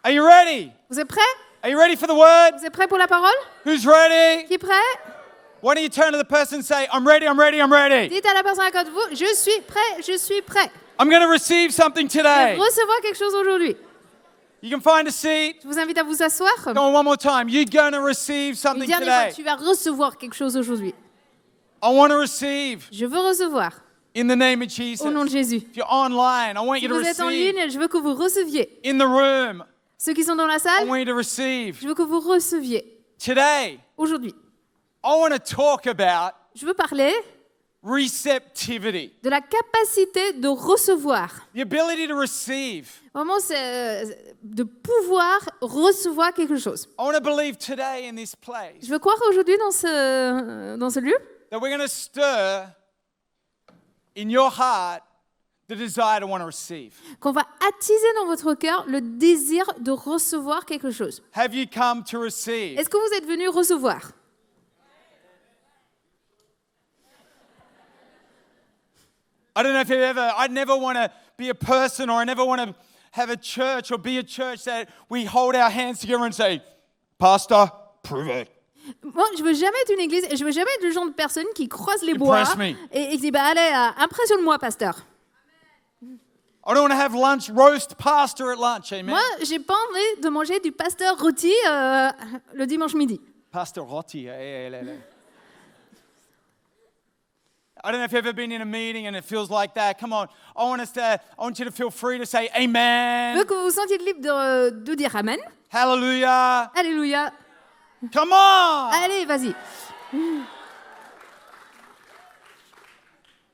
Are you ready? Vous êtes prêts? Are you ready for the word? Vous êtes prêts pour la parole? Who's ready? Qui est prêt? Why don't you turn to the person and say, I'm ready, I'm ready, I'm ready. Dites à la personne à côté de vous, je suis prêt, je suis prêt. I'm going to receive something Je vais today. recevoir quelque chose aujourd'hui. You can find a seat. Je vous invite à vous asseoir. Go on one more time. You're going to receive Une something dernière fois, today. tu vas recevoir quelque chose aujourd'hui. I want to receive Je veux recevoir in the name of Jesus. au nom de Jésus. If you're online, I want Si you to vous êtes en receive. ligne, je veux que vous receviez. In the room, Ceux qui sont dans la I salle, want you to receive. je veux que vous receviez Today, aujourd'hui. I want to talk about Je veux parler receptivity. de la capacité de recevoir. The ability to receive. Vraiment, c'est de pouvoir recevoir quelque chose. I want to believe today in this place Je veux croire aujourd'hui dans ce lieu that we're going to stir in your heart the desire to want to receive. qu'on va attiser dans votre cœur le désir de recevoir quelque chose. Have you come to receive? Est-ce que vous êtes venu recevoir? I don't know if you've ever, I never want to be a person or I never want to have a church or be a church that we hold our hands together and say, Pastor, prove it. Moi, je veux jamais être une église et je veux jamais être le genre de personne qui croise les bois Impress me. et qui dit bah allez, impressionne-moi, pasteur. I don't want to have lunch, roast pastor at lunch, amen? Moi, j'ai pas envie de manger du pasteur rôti le dimanche midi. Pastor Rotti. I don't know if you've ever been in a meeting and it feels like that. Come on. I want you to feel free to say Je amen. veux que vous vous sentiez libre de dire amen. Hallelujah. Alléluia. Come on. Allez, vas-y.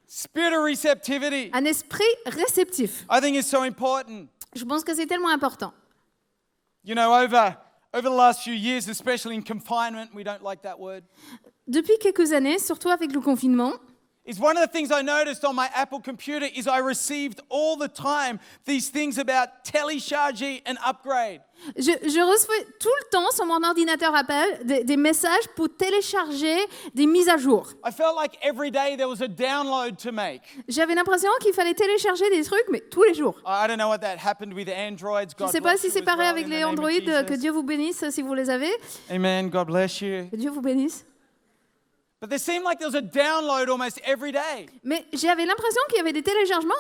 Spirit of receptivity. Un esprit réceptif. I think it's so important. Je pense que c'est tellement important. You know, over the last few years, especially in confinement, we don't like that word. Depuis quelques années, surtout avec le confinement, Is one of the things I noticed on my Apple computer is I received all the time these things about telecharge and upgrade. je recevais tout le temps sur mon ordinateur Apple des messages pour télécharger des mises à jour. I felt like every day there was a download to make. J'avais l'impression qu'il fallait télécharger des trucs, mais tous les jours. I don't know what that happened with Androids. Je ne God sais pas bless si you c'est as pareil well avec in the les name of Android, Jesus. que Dieu vous bénisse si vous les avez. Amen. God bless you. Que Dieu vous bénisse. But there seemed like there was a download almost every day. Mais j'avais l'impression qu'il y avait des téléchargements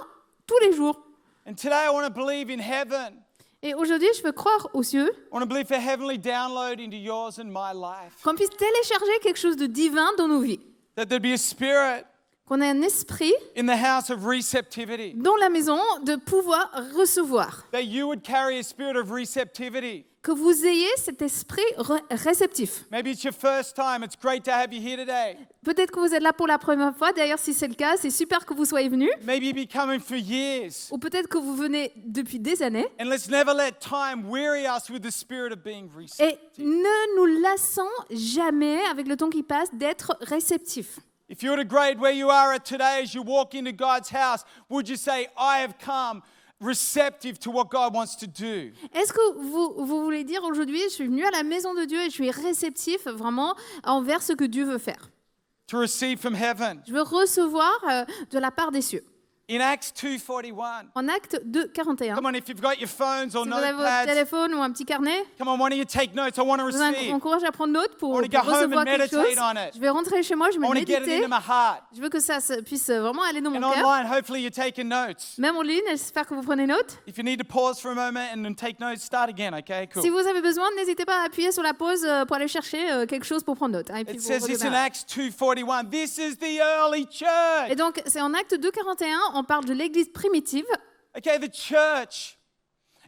tous les jours. And today I want to believe in heaven. Et aujourd'hui, je veux croire aux cieux I want to believe for heavenly download into yours and my life. qu'on puisse télécharger quelque chose de divin dans nos vies. That there'd be a spirit Qu'on ait un esprit in the house of receptivity. dans la maison de pouvoir recevoir. That you would carry a spirit of receptivity. Que vous ayez cet esprit réceptif. Maybe it's your first time. It's great to have you here today. Peut-être que vous êtes là pour la première fois. D'ailleurs, si c'est le cas, c'est super que vous soyez venus. Maybe you've been coming for years. Ou peut-être que vous venez depuis des années. And let's never let time weary us with the spirit of being Et receptive. ne nous lassons jamais, avec le temps qui passe, d'être réceptifs. If you were to grade where you are at today as you walk into God's house, would you say, I have come receptive to what God wants to do? Est-ce que vous voulez dire aujourd'hui, je suis venu à la maison de Dieu et je suis réceptif vraiment envers ce que Dieu veut faire? To receive from heaven. Je veux recevoir de la part des cieux. In Acts 2:41. En Acte 2, 41. Come on, if you've got your phones or Si vous avez votre notepads, téléphone ou un petit carnet, come on, why don't you take notes? I want to je vous receive. encourage à prendre note pour I want to go home recevoir and quelque chose. meditate on it. Je vais rentrer chez moi, je I vais want to get it méditer. into my heart. Je veux que ça puisse vraiment aller dans mon And cœur. online, hopefully you're taking notes. Même en ligne, j'espère que vous prenez note. If you need to pause for a moment and then take notes, start again, okay? Cool. Si vous avez besoin, n'hésitez pas à appuyer sur la pause pour aller chercher quelque chose pour prendre note. Et puis It vous says this in redémarrez. Acts 2:41. This is the early church. Et donc, c'est en Acte 2, 41, on parle de l'église primitive. Okay, the church.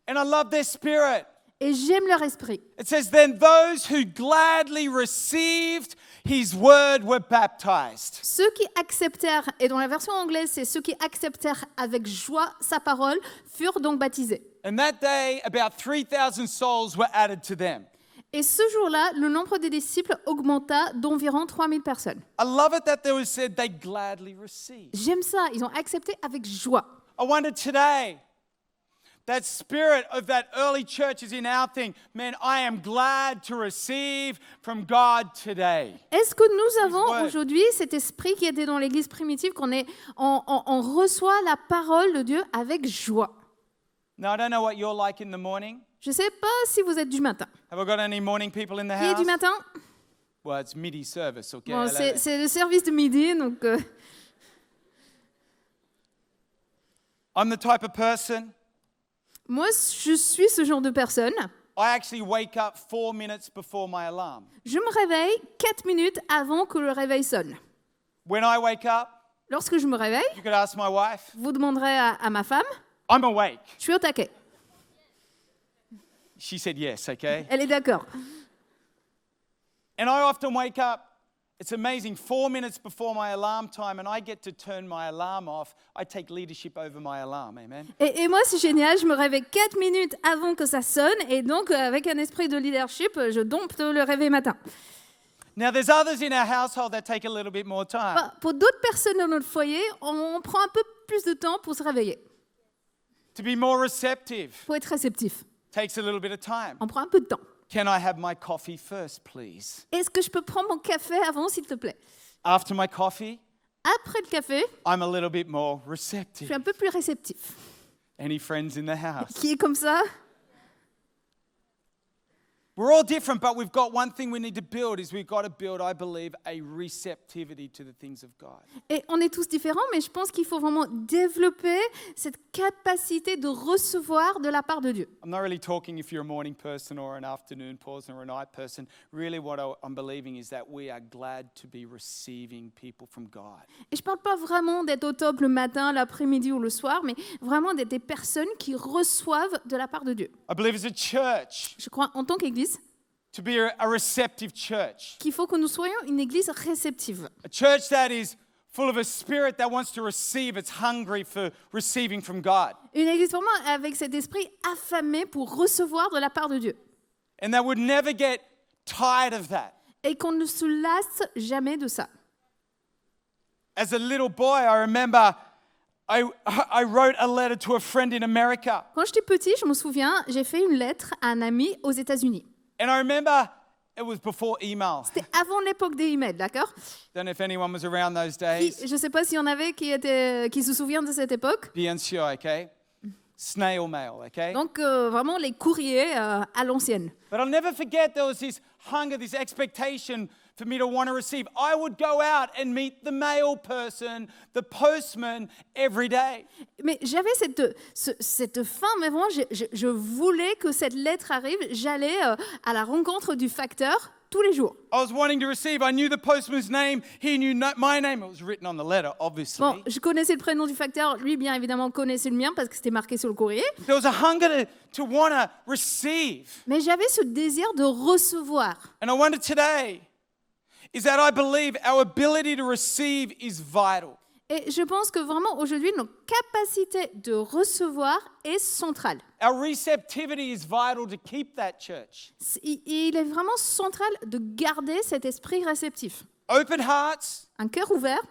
And I love their spirit. Et j'aime leur esprit. It says, then those who gladly received his word were baptized. Ceux qui acceptèrent, et dans la version anglaise, c'est ceux qui acceptèrent avec joie sa parole, furent donc baptisés. And that day, about 3,000 souls were added to them. Et ce jour-là, le nombre des disciples augmenta d'environ 3000 personnes. I love it that they was said they gladly received. J'aime ça, ils ont accepté avec joie. I wonder today, that spirit of that early church is in our thing. Man, I am glad to receive from God today. Est-ce que nous avons word. aujourd'hui cet esprit qui était dans l'église primitive, on reçoit la parole de Dieu avec joie? Now, I don't know what you're like in the morning. Je ne sais pas si vous êtes du matin. Have I got any morning people in the Qui est house? du matin? Well, it's midi service, okay? Bon, Hello there. c'est le service de midi, donc I'm the type of person, moi, je suis ce genre de personne. I actually wake up 4 minutes before my alarm. Je me réveille 4 minutes avant que le réveil sonne. When I wake up, Lorsque je me réveille, you could ask my wife, vous demanderez à ma femme, I'm awake. je suis au taquet. She said yes, okay? Elle est d'accord. And I often wake up, it's amazing, 4 minutes before my alarm time, and I get to turn my alarm off. I take leadership over my alarm, amen? Et moi, c'est génial, je me réveille 4 minutes avant que ça sonne, et donc, avec un esprit de leadership, je dompte le réveil matin. Now, there's others in our household that take a little bit more time. Pour d'autres personnes dans notre foyer, on prend un peu plus de temps pour se réveiller, To be more receptive pour être réceptif. takes a little bit of time. On prend un peu de temps. Can I have my coffee first, please? Est-ce que je peux prendre mon café avant, s'il te plaît? After my coffee, Après le café, I'm a little bit more je receptive. suis un peu plus réceptif. Any friends in the house? Qui est comme ça? We're all different, but we've got one thing we need to build is we've got to build, I believe, a receptivity to the things of God. Et on est tous différents, mais je pense qu'il faut vraiment développer cette capacité de recevoir de la part de Dieu. I'm not really talking if you're a morning person or an afternoon person or a night person. Really what I'm believing is that we are glad to be receiving people from God. Et je ne parle pas vraiment d'être au top le matin, l'après-midi ou le soir, mais vraiment d'être des personnes qui reçoivent de la part de Dieu. I believe as a church, Je crois en tant qu'Église to be a receptive church. qu'il faut que nous soyons une Église réceptive. A church that is full of a spirit that wants to receive, it's hungry for receiving from God. Une Église vraiment avec cet esprit affamé pour recevoir de la part de Dieu. And that would never get tired of that. Et qu'on ne se lasse jamais de ça. As a little boy, I remember I wrote a letter to a friend in America. Quand j'étais petit, je me souviens, j'ai fait une lettre à un ami aux États-Unis. And I remember it was before email. C'était avant l'époque des emails, d'accord? Don't know if anyone was around those days. Je ne sais pas s'il y en avait qui se souviennent de cette époque. Bien sûr, okay? Snail mail, okay? Donc, vraiment, les courriers à l'ancienne. But I'll never forget there was this hunger, this expectation for me to want to receive. I would go out and meet the mail person, the postman, every day. Mais j'avais cette faim, mais vraiment, je voulais que cette lettre arrive. J'allais à la rencontre du facteur tous les jours. I was wanting to receive. I knew the postman's name. He knew my name. It was written on the letter, obviously. Bon, je connaissais le prénom du facteur. Lui, bien évidemment, connaissait le mien parce que c'était marqué sur le courrier. There was a hunger to want to receive. Mais j'avais ce désir de recevoir. And I wonder today is that I believe our ability to receive is vital. Et je pense que vraiment, aujourd'hui, notre capacité de recevoir est centrale. Our receptivity is vital to keep that church. Il est vraiment central de garder cet esprit réceptif. Open hearts, Un cœur ouvert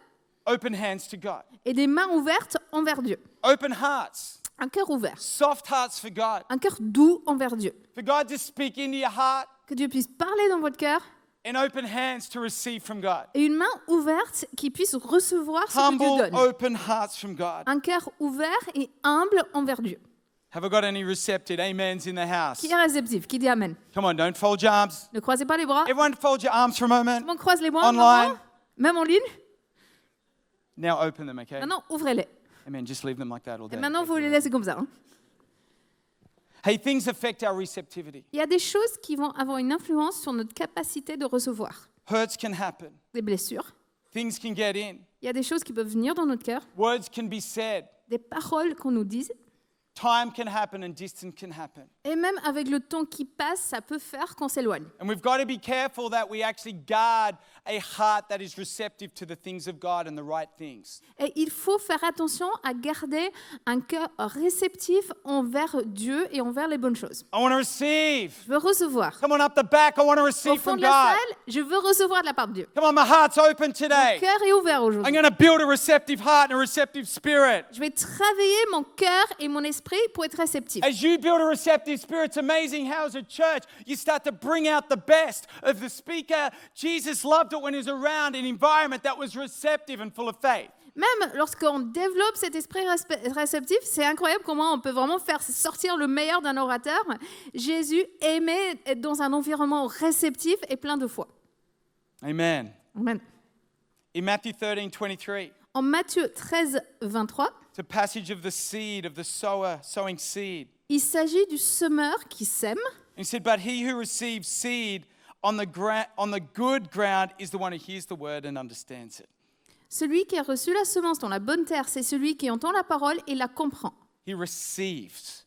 open hands to God. et des mains ouvertes envers Dieu. Open hearts, Un cœur ouvert. soft hearts for God. Un cœur doux envers Dieu. For God to speak into your heart, Que Dieu puisse parler dans votre cœur and open hands to receive from God. et une main ouverte qui puisse recevoir ce que Dieu Humble, donne. open hearts from God. Un cœur ouvert et humble envers Dieu. Have I got any receptive amens in the house? Qui est réceptif? Qui dit Amen? Come on, don't fold your arms. Ne croisez pas les bras. Everyone fold your arms for a moment. On croise les bras. Online. Maintenant, même en ligne. Now open them, okay? Maintenant, ouvrez-les. Amen. Just leave them like that all day. Et maintenant, okay? vous les laissez comme ça. Hein. Hey, things affect our receptivity. Il y a des choses qui vont avoir une influence sur notre capacité de recevoir. Hurts can happen. Des blessures. Things can get in. Il y a des choses qui peuvent venir dans notre cœur. Words can be said. Des paroles qu'on nous dise. Time can happen and distance can happen. Et même avec le temps qui passe, ça peut faire qu'on s'éloigne. And we've got to be careful that we actually guard a heart that is receptive to the things of God and the right things. Et il faut faire attention à garder un cœur réceptif envers Dieu et envers les bonnes choses. I want to receive. Je veux recevoir. Come on up the back. I want to Au receive fond from de la God. salle, je veux recevoir de la part de Dieu. Come on, my heart's open Mon today. cœur est ouvert I'm aujourd'hui. going to build a receptive heart and a receptive spirit. Je vais travailler mon cœur et mon esprit pour être réceptif. As you build a receptive spirit, it's amazing how as a church you start to bring out the best of the speaker. Jesus loved it when he was around an environment that was receptive and full of faith. Même lorsqu'on développe cet esprit réceptif, c'est incroyable comment on peut vraiment faire sortir le meilleur d'un orateur. Jésus aimait être dans un environnement réceptif et plein de foi. Amen. Amen. In Matthew 13:23, En Matthieu 13, 23, it's a passage of the seed, of the sower sowing seed. il s'agit du semeur qui sème. And he said, but he who receives seed on the good ground is the one who hears the word and understands it. Celui qui a reçu la semence dans la bonne terre, c'est celui qui entend la parole et la comprend. He receives.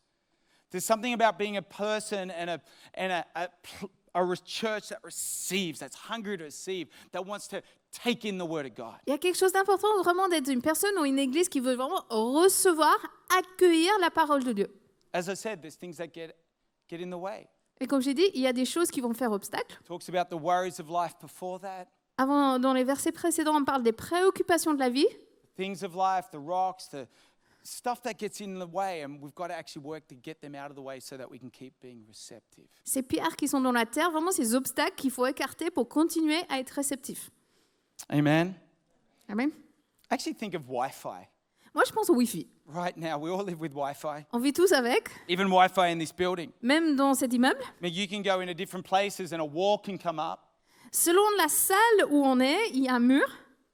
There's something about being a person and a church that receives, that's hungry to receive, that wants to take in the word of God. Il y a quelque chose d'important vraiment d'être une personne ou une église qui veut vraiment recevoir, accueillir la parole de Dieu. As I said, there's things that get in the way. Et comme j'ai dit, il y a des choses qui vont faire obstacle. Talks about the worries of life before that, Avant, dans les versets précédents, on parle des préoccupations de la vie, things of life, the rocks, the stuff that gets in the way, and we've got to actually work to get them out of the way so that we can keep being receptive. ces pierres qui sont dans la terre, vraiment ces obstacles qu'il faut écarter pour continuer à être réceptif. Amen. Amen. Actually think of Wi-Fi. Moi, je pense au Wi-Fi. Right now, we all live with Wi-Fi. On vit tous avec, Even Wi-Fi in this building. même dans cet immeuble. I mean, you can go into different places and a wall can come up. Selon la salle où on est, il y a un mur.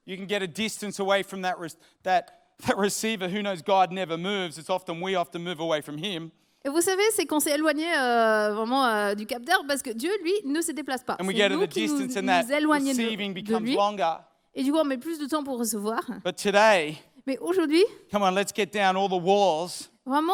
You can get a distance away from that receiver. Who knows? God never moves. It's often we have to move away from him. Et vous savez, c'est qu'on s'est éloigné vraiment du capteur parce que Dieu, lui, ne se déplace pas. And we C'est get at nous a qui nous, distance and that nous éloignons receiving de becomes lui. longer. Et du coup, on met plus de temps pour recevoir. But today, Mais aujourd'hui, come on, let's get down all the walls, vraiment,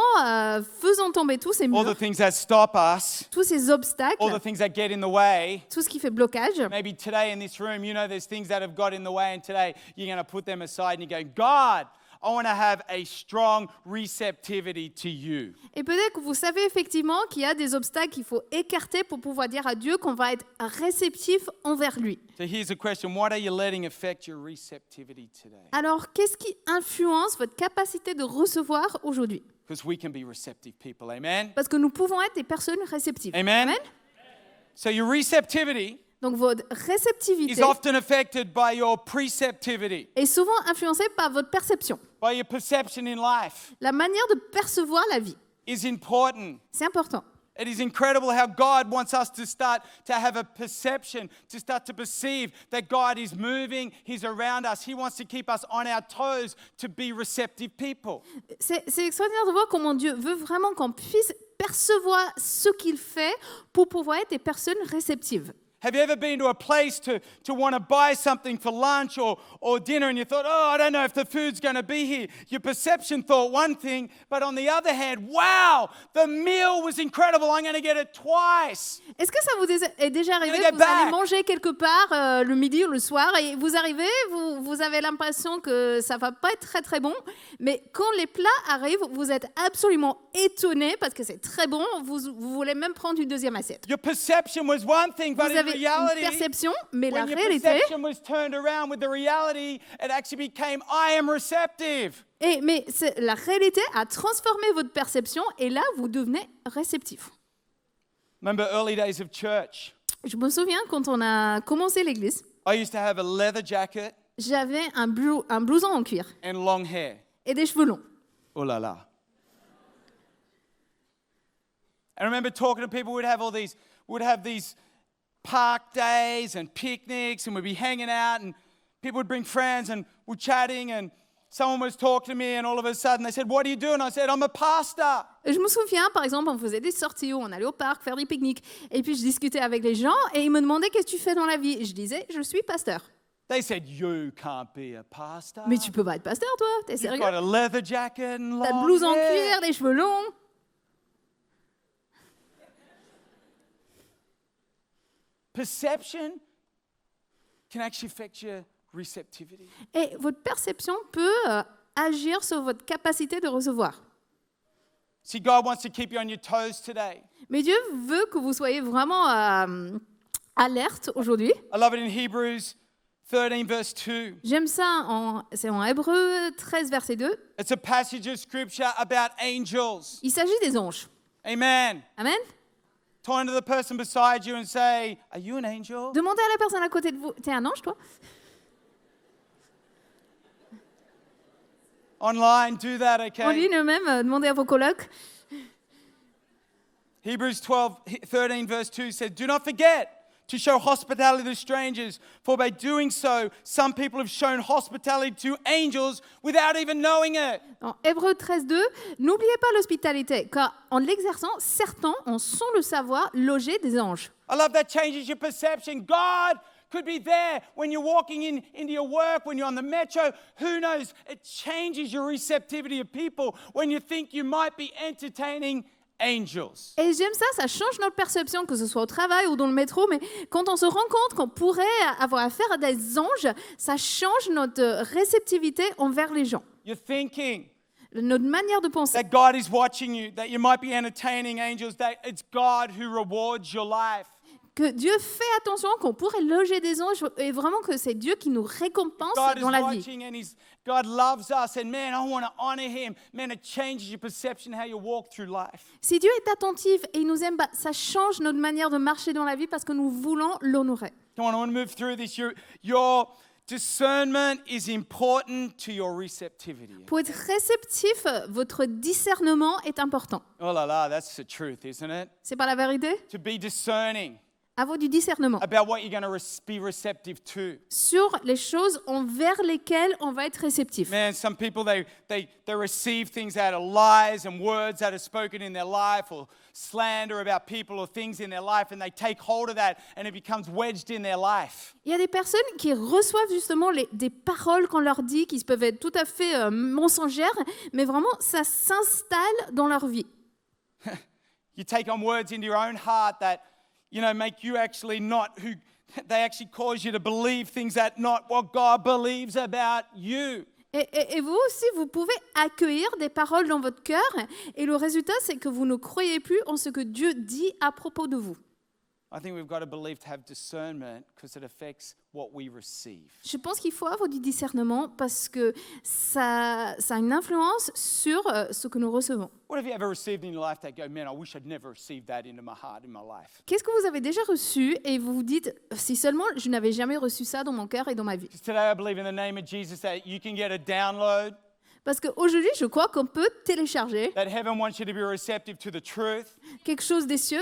faisons tomber tous ces all murs, the things that stop us, tous ces obstacles, all the things that get in the way. tout ce qui fait blocage. Maybe today in this room, you know there's things that have got in the way, and today you're going to put them aside and you go, God, I want to have a strong receptivity to you. Et peut-être que vous savez effectivement qu'il y a des obstacles qu'il faut écarter pour pouvoir dire à Dieu qu'on va être réceptif envers lui. So here's a question. What are you letting affect your receptivity today? Alors, qu'est-ce qui influence votre capacité de recevoir aujourd'hui? Because we can be receptive people. Amen? Parce que nous pouvons être des personnes réceptives. Amen? So your receptivity Donc, votre is réceptivité often affected by your preceptivity, est souvent influencée par votre perception. by your perception in life. La manière de percevoir la vie, Is important. c'est important. It is incredible how God wants us to start to have a perception, to start to perceive that God is moving, He's around us. He wants to keep us on our toes to be receptive people. C'est extraordinaire de voir comment Dieu veut vraiment qu'on puisse percevoir ce qu'il fait pour pouvoir être des personnes réceptives. Have you ever been to a place to want to buy something for lunch or dinner and you thought, oh, I don't know if the food's going to be here. Your perception thought one thing, but on the other hand, wow, the meal was incredible. I'm going to get it twice. Est-ce que ça vous est déjà arrivé? Get Vous allez back. manger quelque part le midi ou le soir et vous arrivez, vous avez l'impression que ça va pas être très très bon, mais quand les plats arrivent, vous êtes absolument étonné parce que c'est très bon, vous voulez même prendre une deuxième assiette. Your perception was one thing, but Vous in avez une reality, perception, mais la when your réalité, perception was turned around with the reality, it actually became, I am receptive. mais la réalité a transformé votre perception et là, vous devenez réceptif. Remember early days of church? Je me souviens quand on a commencé l'église, I used to have a leather jacket j'avais un blouson en cuir and long hair. et des cheveux longs. Oh la la. I remember talking to people, we'd have these park days and picnics and we'd be hanging out and people would bring friends and we're chatting and someone was talking to me and all of a sudden they said, what do you do? And I said, I'm a pastor. Je me souviens, par exemple, on faisait des sorties où on allait au parc faire des pique-niques et puis je discutais avec les gens et ils me demandaient qu'est-ce que tu fais dans la vie. Et je disais, je suis pasteur. They said, you can't be a pastor. Mais tu peux pas être pasteur, toi? T'es You've sérieux? got a leather jacket and T'as le long blouse en hair. cuir, des cheveux longs. Perception can actually affect your receptivity. Et votre perception peut agir sur votre capacité de recevoir. See, God wants to keep you on your toes today. Mais Dieu veut que vous soyez vraiment alerte aujourd'hui. I love it in Hebrews 13, verse 2. J'aime ça, c'est en Hébreu 13, verset 2. It's a passage of scripture about angels. Il s'agit des anges. Amen. Amen. Turn to the person beside you and say, are you an angel? Demandez à la personne à côté de vous, t'es un ange, toi? Online, do that, En okay? ligne même, demandez à vos colocs. Hebrews 13 verse 2 says, "Do not forget to show hospitality to strangers, for by doing so, some people have shown hospitality to angels without even knowing it." Dans Hébreux 13.2, n'oubliez pas l'hospitalité, car en l'exerçant, certains en sont le savoir loger des anges. I love that changes your perception. God could be there when you're walking into your work, when you're on the metro. Who knows? It changes your receptivity of people when you think you might be entertaining angels. Et j'aime ça, ça change notre perception, que ce soit au travail ou dans le métro, mais quand on se rend compte qu'on pourrait avoir affaire à des anges, ça change notre réceptivité envers les gens, You're thinking notre manière de penser. that God is watching you, that you might be entertaining angels, that it's God who rewards your life. Que Dieu fait attention, qu'on pourrait loger des anges, et vraiment que c'est Dieu qui nous récompense God is dans la vie. watching and God loves us, and man, I want to honor him. Man, it changes your perception how you walk through life. Si Dieu est attentif et il nous aime, ça change notre manière de marcher dans la vie parce que nous voulons l'honorer. Come on, I want to move through this. Your discernment is important to your receptivity. Pour être réceptif, votre discernement est important. Oh la la, that's the truth, isn't it? C'est pas la vérité? To be discerning Avoir du discernement about what you're going to be receptive to. sur les choses envers lesquelles on va être réceptif. Man, some people, they receive things out of lies and words that are spoken in their life, or slander about people or things in their life, and they take hold of that and it becomes wedged in their life. Il y a des personnes qui reçoivent justement des paroles qu'on leur dit, qui peuvent être tout à fait mensongères, mais vraiment ça s'installe dans leur vie. You take on words into your own heart that, make you actually not who, they actually cause you to believe things that not what God believes about you. Et vous aussi, vous pouvez accueillir des paroles dans votre cœur, et le résultat, c'est que vous ne croyez plus en ce que Dieu dit à propos de vous. I think we've got to believe to have discernment because it affects what we receive. Je pense qu'il faut avoir du discernement parce que ça a une influence sur ce que nous recevons. What have you ever received in your life that go, man, I wish I'd never received that into my heart, in my life? Qu'est-ce que vous avez déjà reçu et vous vous dites, si seulement je n'avais jamais reçu ça dans mon cœur et dans ma vie? Because today I believe in the name of Jesus that you can get a download, Parce qu'aujourd'hui, je crois qu'on peut télécharger that heaven wants you to be receptive to the truth. quelque chose des cieux.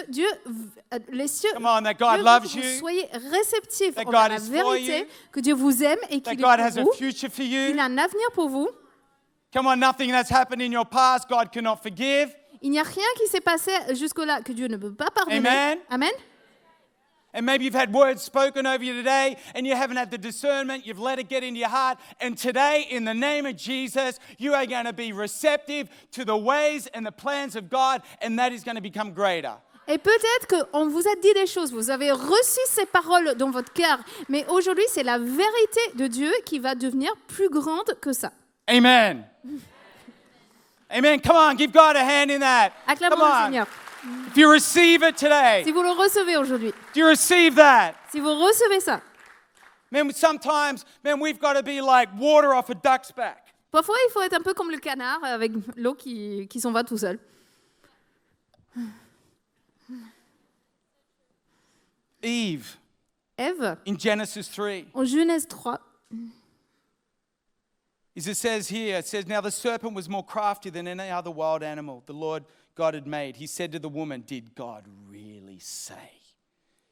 Les cieux, Come on, that God Dieu veut loves que vous you, soyez réceptifs that envers God la is for vérité, you, que Dieu vous aime et that qu'il God est has a pour vous. future for Il you. a un avenir pour vous. Come on, nothing that's happened in your past, God cannot forgive. Il n'y a rien qui s'est passé jusque-là que Dieu ne peut pas pardonner. Amen. Amen. And maybe you've had words spoken over you today and you haven't had the discernment, you've let it get into your heart. And today, in the name of Jesus, you are going to be receptive to the ways and the plans of God, and that is going to become greater. Et peut-être qu'on vous a dit des choses, vous avez reçu ces paroles dans votre cœur, mais aujourd'hui, c'est la vérité de Dieu qui va devenir plus grande que ça. Amen. Amen. Come on, give God a hand in that. Acclamons Come le on. Seigneur. If you receive it today, Si vous le recevez aujourd'hui, do you receive that? si vous recevez ça, Man, sometimes, we've got to be like water off a duck's back. parfois il faut être un peu comme le canard avec l'eau qui s'en va tout seul. Eve, Ève, in Genesis 3. en Genèse 3, As it says here, it says, "Now the serpent was more crafty than any other wild animal the Lord God had made. He said to the woman, 'Did God really say,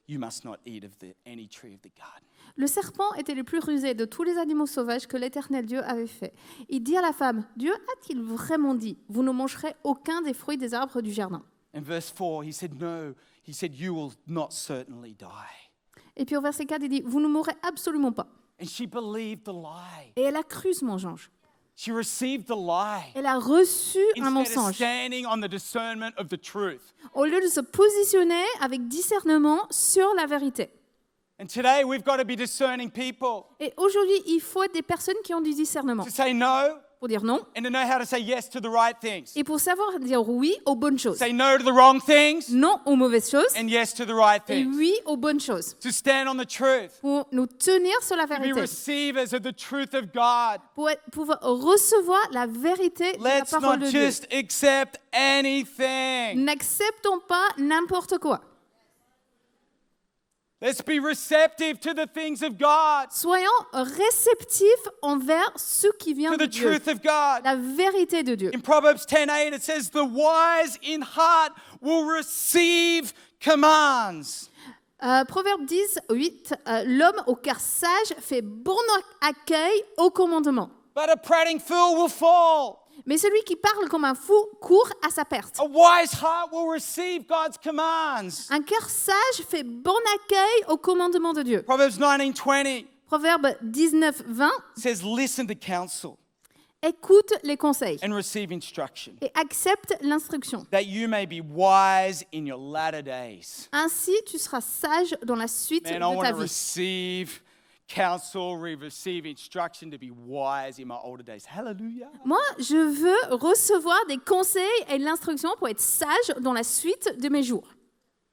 you must not eat of any tree of the garden?'" le serpent était le plus rusé de tous les animaux sauvages que l'Éternel Dieu avait fait. Il dit à la femme, Dieu a-t-il vraiment dit, vous ne mangerez aucun des fruits des arbres du jardin? In verse 4, he said, "No." He said, "You will not certainly die." Et puis au verset 4, il dit, vous ne mourrez absolument pas. And she believed the lie. Et elle a cru ce mensonge. She received the lie. Elle a reçu un Instead of mensonge. standing on the discernment of the truth. Au lieu de se positionner avec discernement sur la vérité. And today we've got to be discerning people. Et aujourd'hui, il faut être des personnes qui ont du discernement. To say no Pour dire non. and to know how to say yes to the right things. Et pour savoir dire oui aux bonnes choses. Say no to the wrong things Non aux mauvaises choses. and yes to the right Et things. oui aux bonnes choses. To stand on the truth. Pour nous tenir sur la To be vérité. receivers of the truth of God. Pour pouvoir recevoir la vérité de la Let's parole not de Dieu. just accept anything. N'acceptons pas n'importe quoi. Let's be receptive to the things of God, Soyons réceptifs envers ce qui vient to de the Dieu, truth of God. la vérité de Dieu. In Proverbs 10:8, it says, "The wise in heart will receive commands." Proverbe 10, 8, l'homme au cœur sage fait bon accueil au commandement. But a prating fool will fall. Mais celui qui parle comme un fou court à sa perte. A wise heart will receive God's commands. Un cœur sage fait bon accueil au commandement de Dieu. Proverbs 19:20 Proverbe 19, 20, says, "Listen to counsel écoute les conseils and receive instruction, et accepte l'instruction. that you may be wise in your latter days." Ainsi, tu seras sage dans la suite Man, I de want ta to vie. receive counsel, receive instruction to be wise in my older days. Hallelujah. Moi, je veux recevoir des conseils et de l'instruction pour être sage dans la suite de mes jours.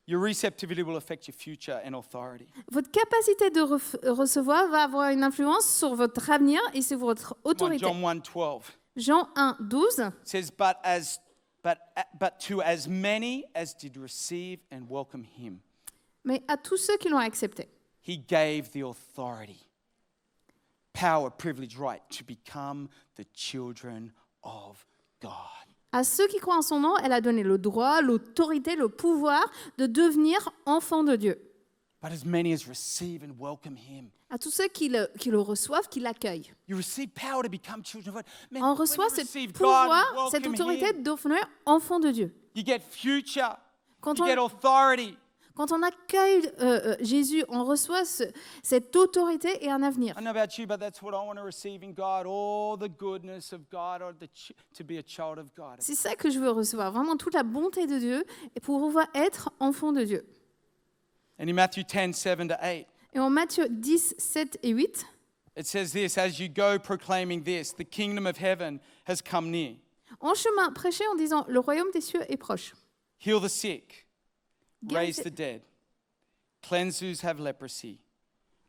Your receptivity will affect your future and authority. Votre capacité de recevoir va avoir une influence sur votre avenir et sur votre Come on, autorité. John 1:12 Jean 1, 12. says, but to as many as did receive and welcome him, Mais à tous ceux qui l'ont accepté, he gave the authority, power, privilege, right to become the children of God. à ceux qui croient en son nom, elle a donné le droit, l'autorité, le pouvoir de devenir enfants de Dieu. But as many as receive and welcome him. À tous ceux qui le reçoivent, qui l'accueillent. You receive power to become children of God. Man, On when reçoit you ce receive God, pouvoir, you cette welcome autorité him. de devenir enfant de Dieu. You get future. Quand You on- get authority. Quand on accueille Jésus, on reçoit cette autorité et un avenir. I don't know about you, but that's what I want to receive in God. All the goodness of God, or to be a child of God. C'est ça que je veux recevoir, vraiment toute la bonté de Dieu et pour pouvoir être enfant de Dieu. And in Matthew 10, 7-8, Et en Matthieu 10, 7 et 8, it says this, "As you go proclaiming this, the kingdom of heaven has come near. en chemin, prêchez en disant, le royaume des cieux est proche. Heal the sick, Guérissez- raise the dead, cleanse who have leprosy,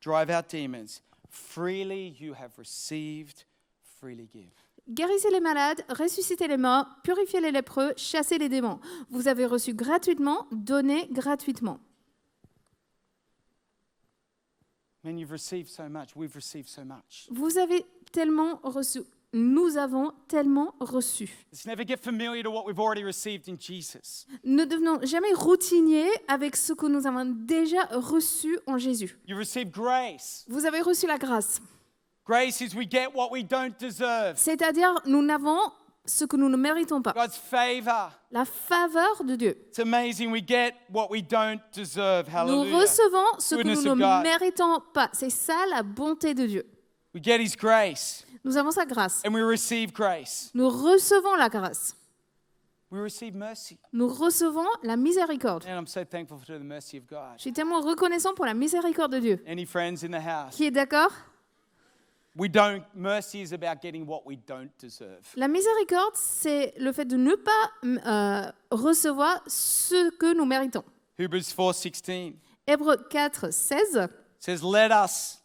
drive out demons. Freely you have received, freely give." Guérissez les malades, ressuscitez les morts, purifiez les lépreux, chassez les démons. Vous avez reçu gratuitement, donnez gratuitement. Man, you've received so much. We've received so much. Vous avez tellement reçu. Nous avons tellement reçu. Let's never get familiar to what we've already received in Jesus. Ne devenons jamais routiniers avec ce que nous avons déjà reçu en Jésus. You received grace. Vous avez reçu la grâce. Grace is we get what we don't deserve. C'est-à-dire, nous n'avons ce que nous ne méritons pas. God's favor. La faveur de Dieu. It's amazing. We get what we don't deserve. Nous Hallelujah. recevons ce que Goodness nous of ne God. méritons pas. C'est ça la bonté de Dieu. We get His grace Nous avons sa grâce. and we receive grace. Nous recevons la grâce. We receive mercy. Nous recevons la miséricorde. And I'm so thankful for the mercy of God. Je suis tellement reconnaissant pour la miséricorde de Dieu. Any friends in the house? Qui est d'accord? Mercy is about getting what we don't deserve. La miséricorde, c'est le fait de ne pas recevoir ce que nous méritons. Hebrews 4:16 Hébreux 4, 16. says, "Let us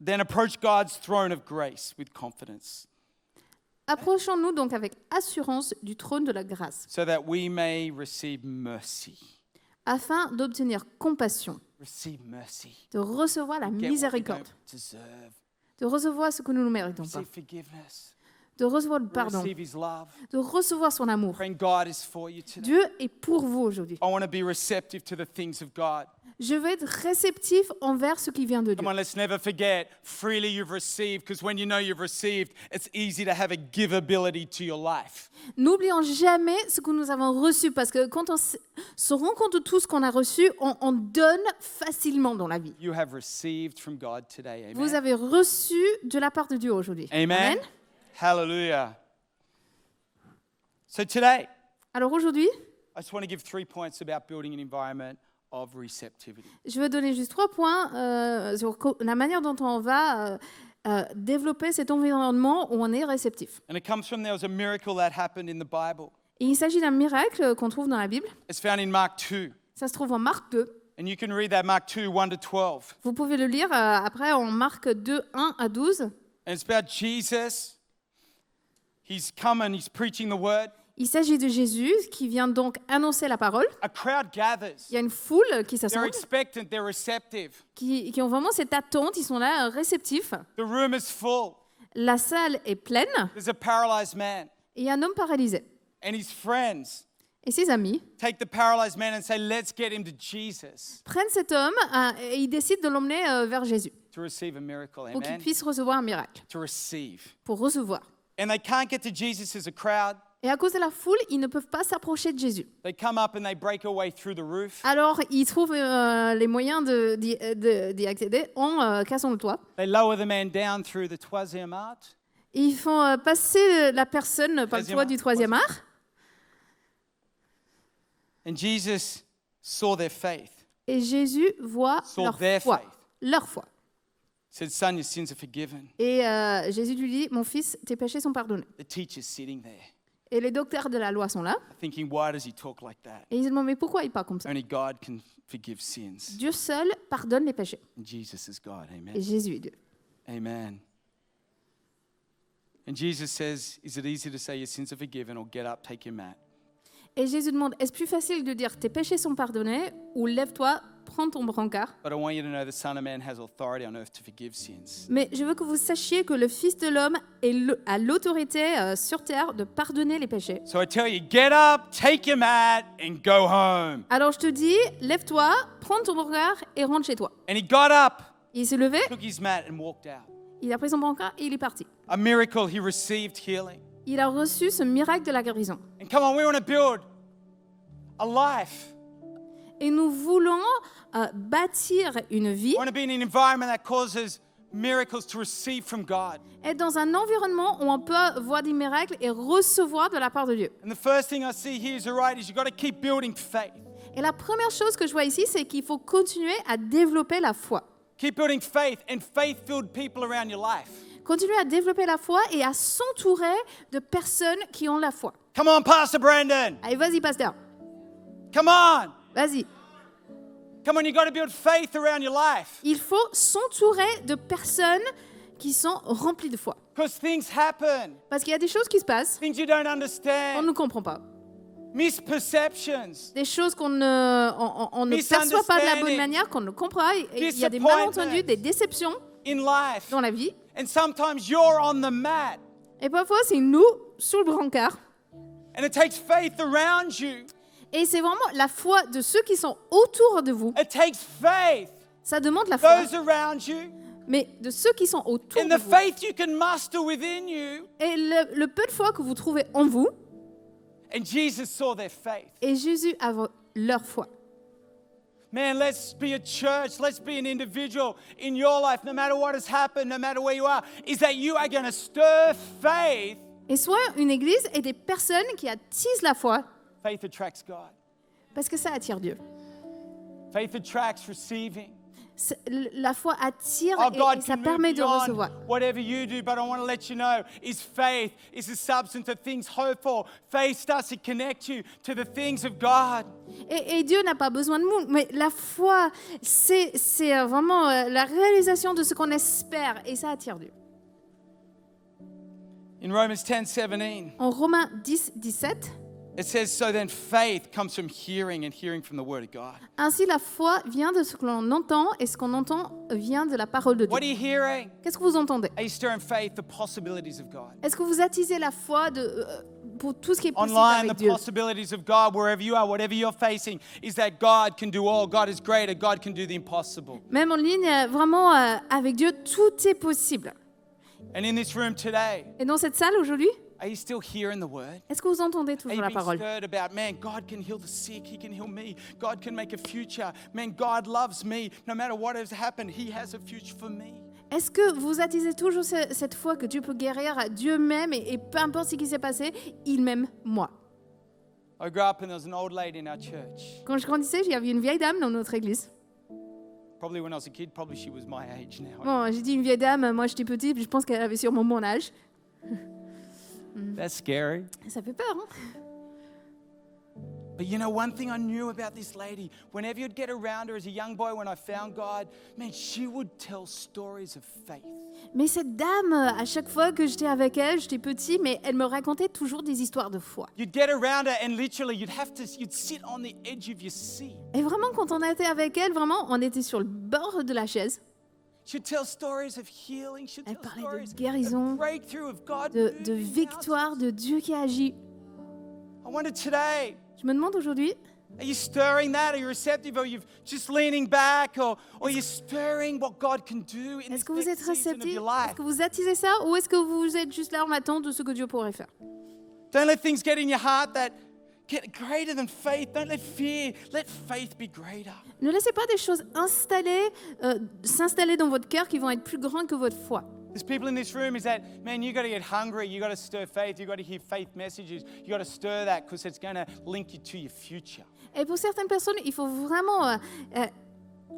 then approach God's throne of grace with confidence, Approchons-nous donc avec assurance du trône de la grâce, so that we may receive mercy." afin d'obtenir compassion, Receive mercy. de recevoir la Get what we miséricorde, don't deserve. de recevoir ce que nous ne méritons pas, Receive forgiveness. de recevoir le pardon, Receive His love. de recevoir son amour. Praying God is for you today. Dieu est pour vous aujourd'hui. I want to be receptive to the things of God. Je vais être réceptif envers ce qui vient de Dieu. Come on, let's never forget, freely you've received, because when you know you've received, it's easy to have a giveability to your life. N'oublions jamais ce que nous avons reçu, parce que quand on se rend compte de tout ce qu'on a reçu, on donne facilement dans la vie. You have received from God today. Amen. Vous avez reçu de la part de Dieu aujourd'hui. Amen. Hallelujah. So today, Alors aujourd'hui, I just want to give 3 points about building an environment of receptivity. je vais donner juste 3 points sur la manière dont on va développer cet environnement où on est réceptif. And it comes from there was a miracle that happened in the Bible. Et il s'agit d'un miracle qu'on trouve dans la Bible. It's found in Mark 2. Ça se trouve en Marc 2. And you can read that, Mark 2, 1-12. Vous pouvez le lire après en Marc 2, 1 à 12. And it's about Jesus. He's come and he's preaching the word. Il s'agit de Jésus qui vient donc annoncer la parole. A crowd gathers. Il y a une foule qui They're s'assemble, expectant, they're receptive. qui ont vraiment cette attente, ils sont là réceptifs. The room is full. La salle est pleine There's a paralyzed man, et il y a un homme paralysé. and his friends Et ses amis take the paralyzed man and say, let's get him to Jesus prennent cet homme et ils décident de l'emmener vers Jésus to receive a miracle. pour qu'il Amen. puisse recevoir un miracle, To receive. pour recevoir. And they can't get to Jesus as a crowd. Et à cause de la foule, ils ne peuvent pas s'approcher de Jésus. They come up and they break a way through the roof. Alors, ils trouvent les moyens d'y accéder en cassant le toit. They lower the man down through the troisième art. Ils font passer la personne par le toit du troisième art. And Jesus saw their faith. Et Jésus voit Saw leur their foi. faith. Leur foi. Said, son, your sins are forgiven. Et Jésus lui dit, mon fils, tes péchés sont pardonnés. The teacher's sitting there Et les docteurs de la loi sont là. thinking, why does he talk like that? Et ils se demandent, mais pourquoi il parle comme ça? Only God can forgive sins. Dieu seul pardonne les péchés. And Jesus is God. Et Amen. Jésus est Dieu. Amen. And Jesus says, is it easy to say your sins are forgiven or get up, take your mat? Et Jésus demande, est-ce plus facile de dire tes péchés sont pardonnés ou lève-toi, prends ton brancard? But I want you to know the Son of Man has authority on earth to forgive sins. Mais je veux que vous sachiez que le Fils de l'homme a l'autorité sur terre de pardonner les péchés. So I tell you, get up, take your mat, and go home. Alors je te dis, lève-toi, prends ton brancard et rentre chez toi. And he got up, Il s'est levé, took his mat, and walked out. il a pris son brancard et il est parti. A miracle, he received healing. Il a reçu ce miracle de la guérison. And come on, we want to build a life. Et nous voulons bâtir une vie, We want to be in an environment that causes miracles to receive from God. être dans un environnement où on peut voir des miracles et recevoir de la part de Dieu. And the first thing I see here is, all right, is you've got to keep building faith. Et la première chose que je vois ici, c'est qu'il faut continuer à développer la foi. Keep building faith and faith-filled people around your life. Continuer à développer la foi et à s'entourer de personnes qui ont la foi. Come on, Pastor Brandon. Allez, vas-y, pasteur. Come on. Vas-y. Come on, you've got to build faith around your life. Il faut s'entourer de personnes qui sont remplies de foi. Because things happen. Parce qu'il y a des choses qui se passent Things you don't qu'on understand. ne comprend pas. Misperceptions. Des choses qu'on ne perçoit pas de la bonne manière, qu'on ne comprend pas. Et il y a des malentendus, des déceptions In life. dans la vie. And sometimes you're on the mat. Et parfois, c'est nous, sous le brancard. And it takes faith around you. Et c'est vraiment la foi de ceux qui sont autour de vous. It takes faith. Ça demande la foi. Those around you. Mais de ceux qui sont autour And de the vous. faith you can muster within you. Et le peu de foi que vous trouvez en vous. And Jesus saw their faith. Et Jésus a leur foi. Man, let's be a church. Let's be an individual in your life, no matter what has happened, no matter where you are, is that you are going to stir faith. Et soit une église et des personnes qui attisent la foi. Faith attracts God. Parce que ça attire Dieu. Faith attracts receiving. La foi attire Oh, God et ça can move permet de beyond recevoir. whatever you do, but I want to let you know, is faith is the substance of things hoped for. Faith starts to connect you to the things of God. Et Dieu n'a pas besoin de nous, mais la foi, c'est vraiment la réalisation de ce qu'on espère et ça attire Dieu. In Romans 10:17, En Romains 10, 17, it says, so then faith comes from hearing and hearing from the word of God. ainsi la foi vient de ce que l'on entend et ce qu'on entend vient de la parole de Dieu. What are you hearing? Qu'est-ce que vous entendez? Are you stirring faith, the possibilities of God? Est-ce que vous attisez la foi pour tout ce qui est possible Online, avec the Dieu? possibilities of God, wherever you are, whatever you're facing, is that God can do all. God is greater. God can do the impossible. Même en ligne, vraiment, avec Dieu, tout est possible. And in this room today, Et dans cette salle aujourd'hui, are you still hearing the word? est-ce que vous entendez Are toujours you la being parole? stirred about, man, God can heal the sick. He can heal me. God can make a future. Man, God loves me. No matter what has happened, He has a future for me. Est-ce que vous attisez toujours cette foi que Dieu peut guérir, Dieu m'aime et peu importe ce qui s'est passé, il m'aime moi. I grew up and there was an old lady in our church. Quand je grandissais, il y avait une vieille dame dans notre église. Probably when I was a kid, probably she was my age now. Bon, j'ai dit une vieille dame, moi j'étais petite, je pense qu'elle avait sûrement mon âge. That's scary. Ça fait peur, hein? But you know, one thing I knew about this lady, whenever you'd get around her as a young boy when I found God, man, she would tell stories of faith. Mais cette dame, à chaque fois que j'étais avec elle, j'étais petit, mais elle me racontait toujours des histoires de foi. You'd get around her and literally you'd sit on the edge of your seat. Et vraiment, quand on était avec elle, vraiment, on était sur le bord de la chaise. She'd tell stories of healing. She'd Elle tell parlait stories de guérison, of breakthrough, of God de moving victoire, de Dieu qui agit. mountains. I wonder today, Je me demande aujourd'hui, are you stirring that? Are you receptive? Or are you just leaning back? Or are you stirring what God can do in est-ce this que vous êtes next season of réceptif? your Est-ce life? que vous attisez ça? Ou est-ce que vous êtes juste là en attente de ce que Dieu pourrait faire? Don't let things get in your heart that get greater than faith. Don't let fear. Let faith be greater. Ne laissez pas des choses s'installer dans votre cœur qui vont être plus grandes que votre foi. There's people in this room is that, man, you got to get hungry. You got to stir faith. You got to hear faith messages. You got to stir that because it's going to link you to your future. Et pour certaines personnes, il faut vraiment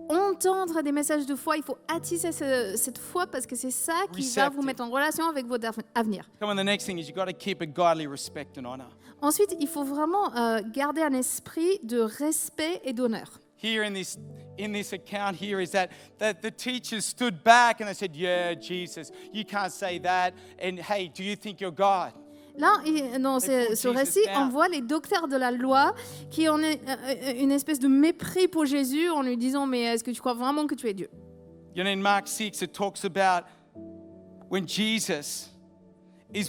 entendre des messages de foi. Il faut attiser cette foi parce que c'est ça qui va vous Receptive. mettre en relation avec votre avenir. Come on, the next thing is you got to keep a godly respect and honor. Ensuite, il faut vraiment garder un esprit de respect et d'honneur. Here in this account here is that the teachers stood back and they said, yeah, Jesus, you can't say that. And hey, do you think you're God? Là, dans They pulled ce Jesus récit, down. on voit les docteurs de la loi qui ont une espèce de mépris pour Jésus en lui disant « Mais est-ce que tu crois vraiment que tu es Dieu ?» You know, in Mark 6, it talks about when Jesus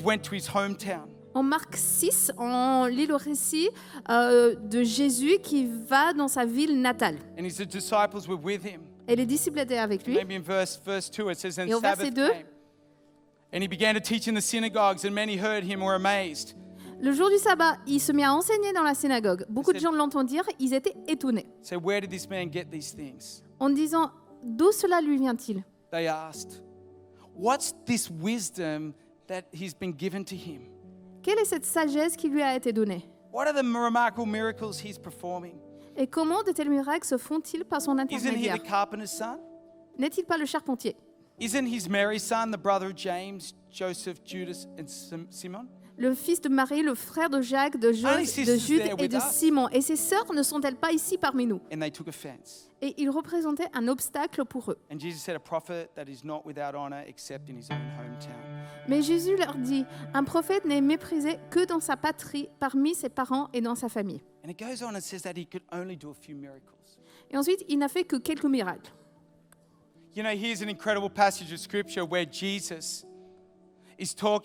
went to his hometown. En Marc 6, on lit le récit de Jésus qui va dans sa ville natale. And his disciples were with him. Et les disciples étaient avec lui. Maybe in verse 2 it says, and Et au verset Sabbath 2, came. And he began to teach in the synagogues, and many heard him were amazed. le jour du sabbat, il se mit à enseigner dans la synagogue. Beaucoup de gens l'entendirent, ils étaient étonnés. So where did this man get these things? En disant « D'où cela lui vient-il » They asked. What's this wisdom that he's been given to him? Quelle est cette sagesse qui lui a été donnée? What are the remarkable miracles he's performing? Et comment de tels miracles se font-ils par son Isn't he intermédiaire? the carpenter's son? N'est-il pas le charpentier? Isn't his Mary's son, the brother of James, Joseph, Judas, and Simon? Le fils de Marie, le frère de Jacques, de Only sisters Jude there et with de us. Simon. Et ses sœurs ne sont-elles pas ici parmi nous? And they took offense. Et il représentait un obstacle pour eux. And Jesus said, a prophet that is not without honor except in his own hometown. Mais Jésus leur dit, un prophète n'est méprisé que dans sa patrie, parmi ses parents et dans sa famille. And it goes on and says that he could only do a few miracles. Et ensuite, il n'a fait que quelques miracles. You know, here's an incredible passage of scripture where Jesus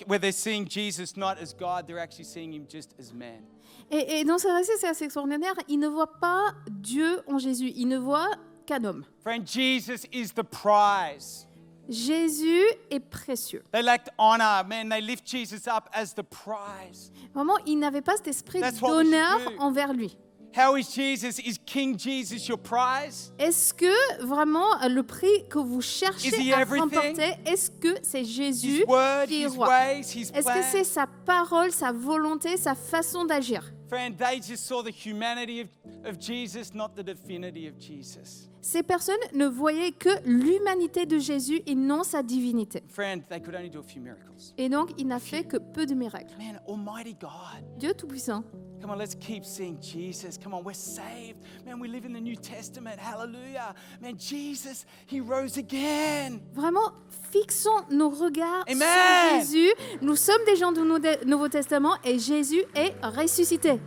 where they're seeing Jesus not as God, they're actually seeing him just as man. Et dans ce récit, c'est assez extraordinaire. Il ne voit pas Dieu en Jésus, il ne voit qu'un homme. Friend, Jesus is the prize. Jésus est précieux. They lacked honor. Man, they lift Jesus up as the prize. Vraiment, il n'avait pas cet esprit That's what we should d'honneur do. envers lui. How is Jesus? Is King Jesus your prize? Est-ce que vraiment le prix que vous Is cherchez he à everything? remporter, est-ce que c'est Jésus His word, qui est his roi? ways, his Est-ce que c'est plan. sa parole, sa volonté, sa façon d'agir? Friend, they just saw the humanity of Jesus, not the divinity of Jesus. Ces personnes ne voyaient que l'humanité de Jésus et non sa divinité. Friend, they could only do a few miracles. Et donc, il n'a fait que peu de miracles. Man, Almighty God. Dieu Tout-Puissant. Come on, let's keep seeing Jesus. Come on, we're saved. Man, we live in the New Testament. Hallelujah. Man, Jesus, he rose again. Vraiment, fixons nos regards Amen. sur Jésus. Nous sommes des gens du Nouveau Testament et Jésus est ressuscité.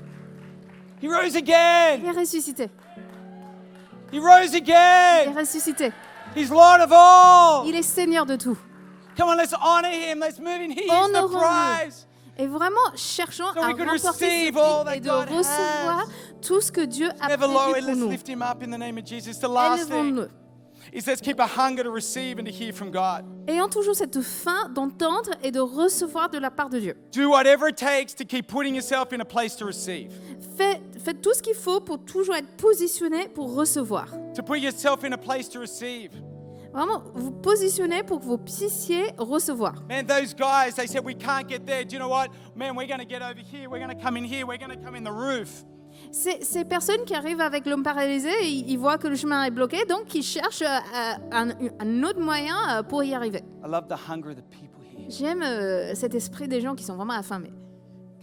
He rose Il again. est ressuscité. He rose Il est again. ressuscité. He's Lord of all. Il est Seigneur de tout. Come on, let's honor him. Let's move in. He is the Honorons-le. prize. Et vraiment, cherchons So à we could remporter receive ce all prix et that de God recevoir has. tout ce que Dieu a Never lower. prévu pour Let's nous. lift him up in the name of Jesus. The last thing Élevons-le. is let's keep a hunger to receive and to hear from God. Ayant toujours cette faim d'entendre et de recevoir de la part de Dieu. Do whatever it takes to keep putting yourself in a place to receive. Faites tout ce qu'il faut pour toujours être positionné pour recevoir. To put yourself in a place to receive. Vraiment, vous positionnez pour que vous puissiez recevoir. Man, those guys, they said, we can't get there. Do you know what? Man, we're going to get over here. We're going to come in here. We're going to come in the roof. Ces personnes qui arrivent avec l'homme paralysé, ils voient que le chemin est bloqué, donc ils cherchent un autre moyen pour y arriver. I love the hunger of the people here. J'aime cet esprit des gens qui sont vraiment affamés.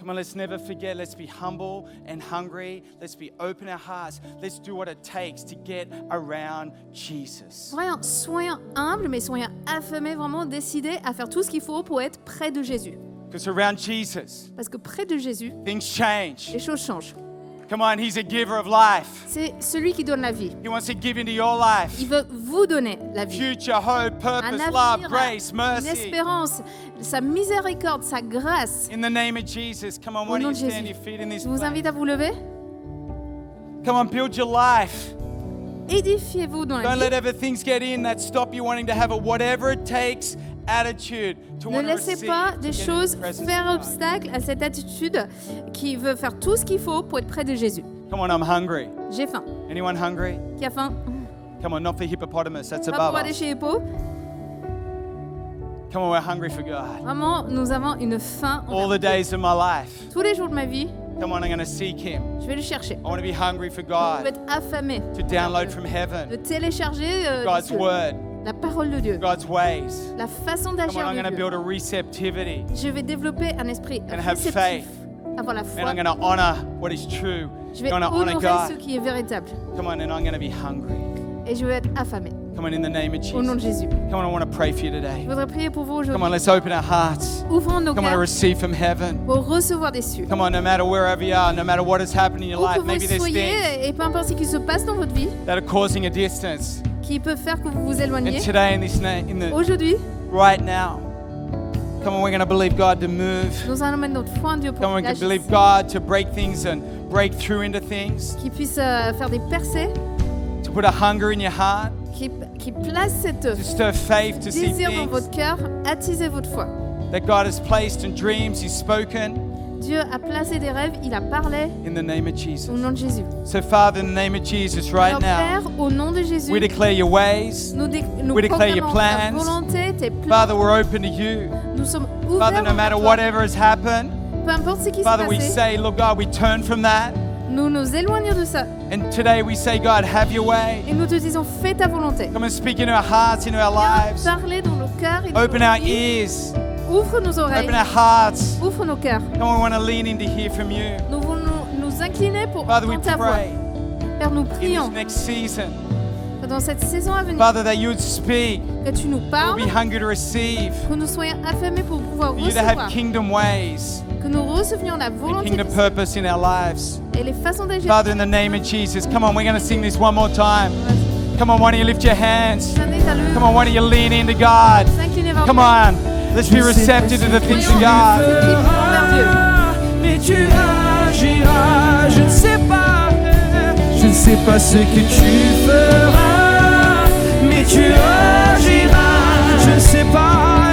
Come on, let's never forget. Let's be humble and hungry. Let's be open our hearts. Let's do what it takes to get around Jesus. Vraiment, soyons humbles, mais soyons affamés, vraiment décidés à faire tout ce qu'il faut pour être près de Jésus. Because around Jesus, Parce que près de Jésus, things change. les choses changent. Come on, He's a giver of life. C'est celui qui donne la vie. He wants to give into your life. Il veut vous donner la vie. Future, hope, Un purpose, love, avenir, grace, une mercy. espérance, sa miséricorde, sa grâce. In the name of Jesus, come on, Au why nom don't de you stand Jésus. your feet in this Je vous place? invite à vous lever. Come on, build your life. Édifiez-vous dans la Don't vie. let other things get in that stop you wanting to have a whatever it takes attitude to Ne want to laissez receive, pas to des get in choses the presence faire of God. obstacle à cette attitude qui veut faire tout ce qu'il faut pour être près de Jésus. Come on, I'm hungry. J'ai faim. Anyone hungry? Qui a faim? Come on, not for hippopotamus, that's Pas above pour aller us. chez Hippo. Come on, we're hungry for God. Vraiment, nous avons une faim All envers the days of my life. tous les jours de ma vie. Come on, I'm going to seek Him. Je vais le chercher. I want to be hungry for Je veux God, être affamé to download de from heaven télécharger God's des cieux, word, la parole de Dieu, God's ways. la façon Come d'agir on, I'm de going to Dieu. build a receptivity. Je vais développer un esprit And have réceptif, faith. avoir la And foi. I'm going to honor what is true. Je I'm vais going to honor honorer ce God. qui est véritable. Come on, and I'm going to be hungry. Et je vais être affamé. Come on, in the name of Au nom de Jesus. Jésus. Come on, I want to pray for you Je today. voudrais prier pour vous Come on, aujourd'hui. let's open our hearts. Ouvrons nos Come on, to cœurs receive from heaven. pour recevoir des cieux. Come on, no matter wherever you are, no matter what has happened in your Où que life, maybe vous there's things soyez, et peu importe ce qui se passe dans votre vie, that are causing a distance. qui peut faire que vous vous And éloigniez. today, in the Aujourd'hui, right now, come on, we're going to believe God to move. nous allons mettre notre foi en Dieu Come pour on, we qu'il can believe agisse, God to break things and break through into things, qu'il puisse faire des percées, to put a hunger in your heart, qui place cette to stir faith, to see désir dans things votre cœur, attisez votre foi. that God has placed in dreams, He's spoken Dieu a placé des rêves, il a parlé in the name of Jesus. au nom de Jésus. So, Father, in the name of Jesus, right Alors now, Père, au nom de Jésus, we declare your ways. nous we declare your proclamons ta plans. volonté, tes plans. Father, we're open to you. Nous sommes ouverts Father, no envers matter toi. whatever has happened, Peu importe ce qui s'est Father, we passé, say, Lord God, we turn from that. nous nous éloignons de ça And today we say, God, have your way. et nous te disons fais ta volonté. Come and speak into our hearts, into our lives. Parlez dans nos cœurs et dans Open nos our vies. ears. Ouvre nos oreilles, Open our hearts. ouvre nos cœurs. Come on, we want to lean in to hear from you. Nous voulons nous incliner pour Father, we entendre ta voix. pray Père, nous in this prions next season, que dans cette saison à venir, Father, that you would speak. que tu nous We'll parles, be hungry to receive. que nous soyons affamés pour pouvoir For you to have recevoir, kingdom ways que nous recevions la and volonté kingdom de purpose in our lives. et les façons d'agir. Father, in the name of Jesus, come on, we're going to sing this one more time. Come on, why don't you lift your hands? Je vous invite à le- Come on, why don't you lean into God? s'incliner vers Come Dieu. on, let's be receptive to the things of God. Effectivement vers Dieu. Mais tu agiras, je ne sais pas, je ne sais pas ce que tu feras, mais tu agiras, je ne sais pas,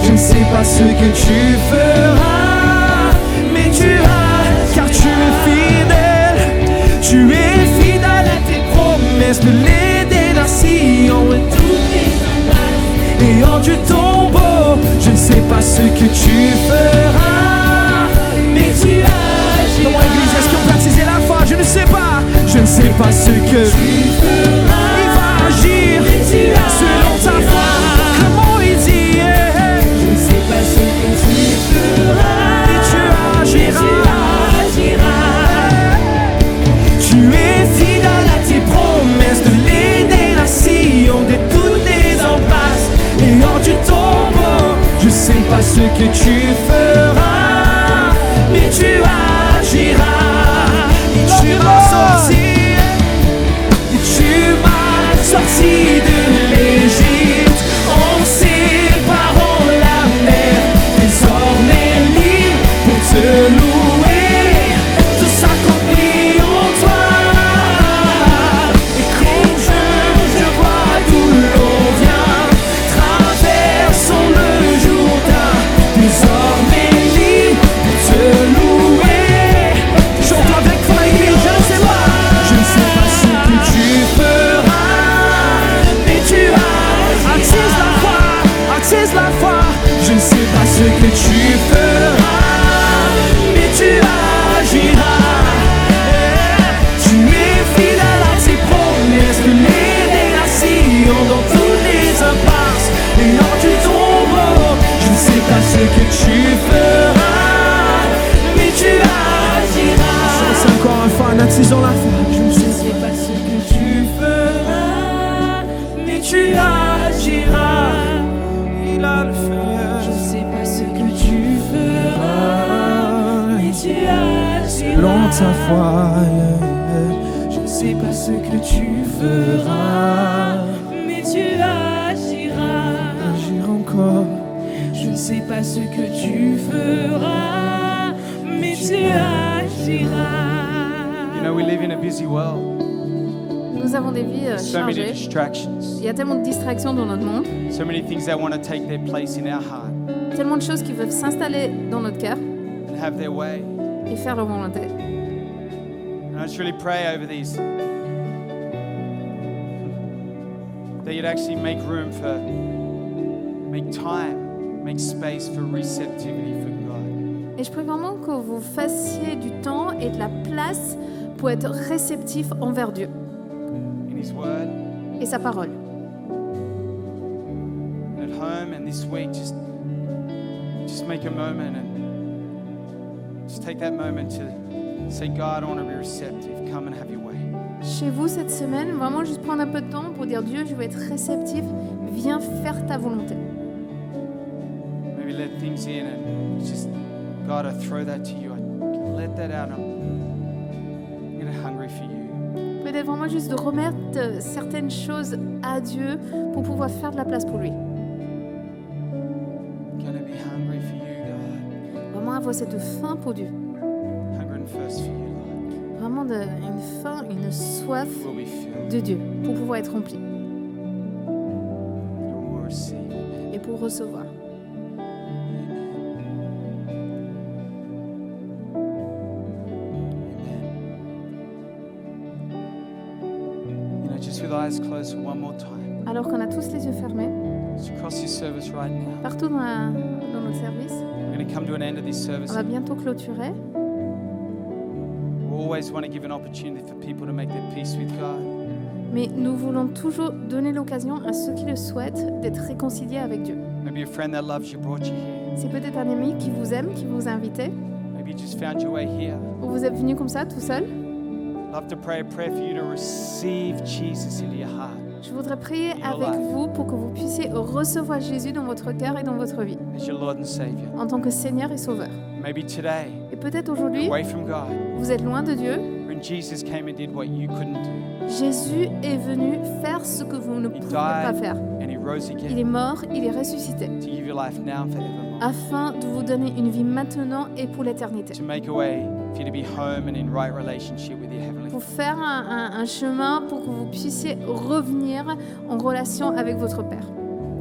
je ne sais pas ce que tu feras, mais tu as, car tu es fidèle à tes promesses de l'aider d'un sillon et et en du tombeau, je ne sais pas ce que tu feras, mais tu agiras. Comment église, est-ce qu'on peut attiser la foi? Je ne sais pas ce que tu feras. Il va agir selon ta foi. Comment il dit, je ne sais pas ce que tu feras, mais tu agiras. Tu es fidèle à tes promesses de l'aider la sillon de toutes les impasses. Et hors du tombeau, je sais pas ce que tu feras, mais tu agiras. Et tu m'as sorti, et tu agiras. Il a le fait. Je sais pas ce que tu feras, mais tu agiras. Selon ta foi, je ne sais pas ce que tu feras. Mais tu agiras. Agir encore. Je ne sais pas ce que tu feras, mais tu agiras. You know, we live in a busy world. Nous avons des vies So many chargées. distractions. Il y a tellement de distractions dans notre monde, So many things that want to take their place in our heart tellement de choses qui peuvent s'installer dans notre cœur and have their way. et faire leur volonté. And I just really pray over these that you'd actually make room for, make time, make space for receptivity for God. Et je prie vraiment que vous fassiez du temps et de la place pour être réceptif envers Dieu In His Word, et sa parole. and at home, and this week, just make a moment and just take that moment to say, God, I want to be receptive. Come and have your way. Chez vous cette semaine, vraiment juste prendre un peu de temps pour dire Dieu, je veux être réceptif, viens faire ta volonté. Maybe let things in and just, God, I throw that to you. I let that out. I'm getting hungry for you. Peut-être vraiment juste de remettre certaines choses à Dieu pour pouvoir faire de la place pour lui. Gonna be hungry for you, God. Vraiment avoir cette faim pour Dieu. Hungry and thirst for you, Lord. Vraiment une faim, une soif Will be filled. de Dieu pour pouvoir être rempli You will receive. et pour recevoir. Amen. You know, just with eyes closed for one more time. Alors qu'on a tous les yeux fermés, Just across this service right now. partout dans notre service, We're going to come to an end of this service. on va bientôt clôturer. We always want to give an opportunity for people to make their peace with God. Mais nous voulons toujours donner l'occasion à ceux qui le souhaitent d'être réconciliés avec Dieu. Maybe a friend that loves you brought you here. C'est peut-être un ami qui vous aime, qui vous a invité, Maybe you just found your way here. ou vous êtes venu comme ça, tout seul. Love to pray a prayer for you to receive Jesus into your heart Je voudrais prier avec vous pour que vous puissiez recevoir Jésus dans votre cœur et dans votre vie, as your Lord and Savior. en tant que Seigneur et Sauveur. Maybe today, Et peut-être aujourd'hui, away from God, vous êtes loin de Dieu. when Jesus came and did what you couldn't do, Jésus est venu faire ce que vous ne He pouviez pas died faire. and He rose Il est again mort, il est ressuscité, to give you life now and forevermore. afin de vous donner une vie maintenant et pour l'éternité. To make a way for you to be home and in right relationship with your Heavenly Pour Father. faire un chemin pour que vous puissiez revenir en relation avec votre Père.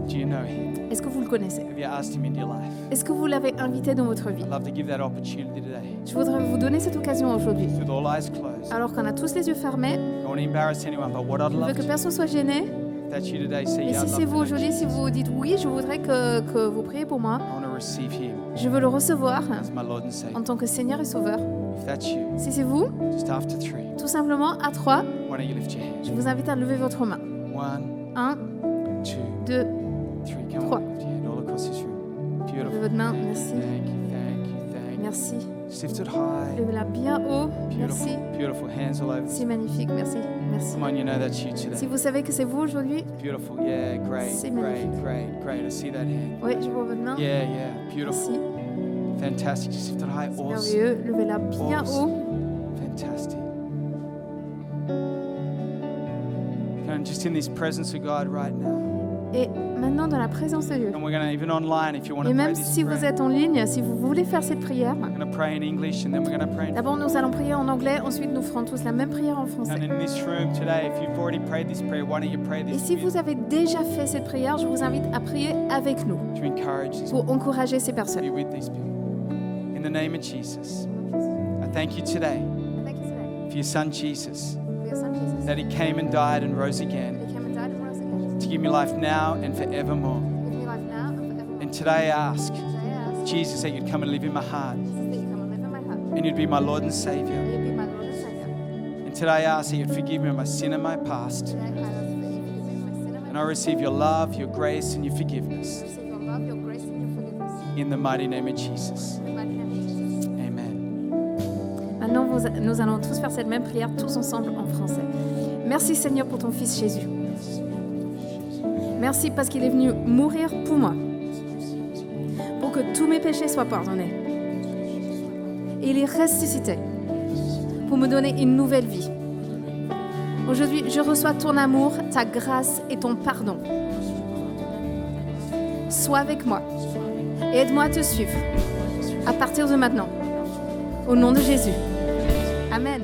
Do you know Him? Est-ce que vous le connaissez? Have you asked Him into your life? Est-ce que vous l'avez invité dans votre vie? I'd love to give that opportunity today. Je voudrais vous donner cette occasion aujourd'hui. With all eyes closed. Alors qu'on a tous les yeux fermés, I don't want to embarrass anyone, but what I'd je veux love que to, personne soit gêné. if that's you today, say, Et yeah, si I'd c'est love vous to know aujourd'hui, si Jesus. vous dites oui, je voudrais que vous priez pour moi, I want to receive Him je veux le recevoir as my Lord and Savior. en tant que Seigneur et Sauveur. If that's you, Si c'est vous, just after 3, tout simplement à 3, why don't you lift your hand? je vous invite à lever votre main. 1, 1, 2, 2, 3. Come Trois. on, lift your hand all across this room. levez Beautiful. votre main. Merci. Thank you, thank you, thank you. Merci. Just lift it high. Levez-la bien haut. Beautiful, Merci. beautiful. Hands all over. C'est magnifique. Merci. Merci. Come on, you know that's you Si today. vous savez que c'est vous aujourd'hui, Beautiful. Yeah, great, C'est great, magnifique. great, great. I see that hand. oui, je vois votre main. Yeah, yeah. Beautiful. Merci. Fantastic. Just lift it high. C'est Awesome. merveilleux. Levez-la bien Awesome. haut. Fantastic. And just in this presence of God right now. Et maintenant, dans la présence de Dieu. And we're going to, even online, if you want Et to pray même this si vous prayer, êtes en ligne, si vous voulez faire cette prière, we're going to pray in English and then we're going to pray in d'abord nous allons prier en anglais, ensuite nous ferons tous la même prière en français. And in this room today, if you've already prayed this prayer, why don't you pray Et this si with vous avez déjà fait cette prière, je vous invite à prier avec nous to encourage these pour encourager ces be personnes. with these people. In the name of Jesus, I thank you today for your son Jesus, that he came and died and rose again to give me life now and forevermore. And today I ask, Jesus, that you'd come and live in my heart and you'd be my Lord and Savior. And today I ask that you'd forgive me of my sin and my past. And I receive your love, your grace, and your forgiveness. In the mighty name of Jesus. Amen. Maintenant, nous allons tous faire cette même prière, tous ensemble en français. Merci Seigneur pour ton Fils Jésus. Merci parce qu'il est venu mourir pour moi, pour que tous mes péchés soient pardonnés. Et il est ressuscité pour me donner une nouvelle vie. Aujourd'hui, je reçois ton amour, ta grâce et ton pardon. Sois avec moi et aide-moi à te suivre à partir de maintenant. Au nom de Jésus. Amen.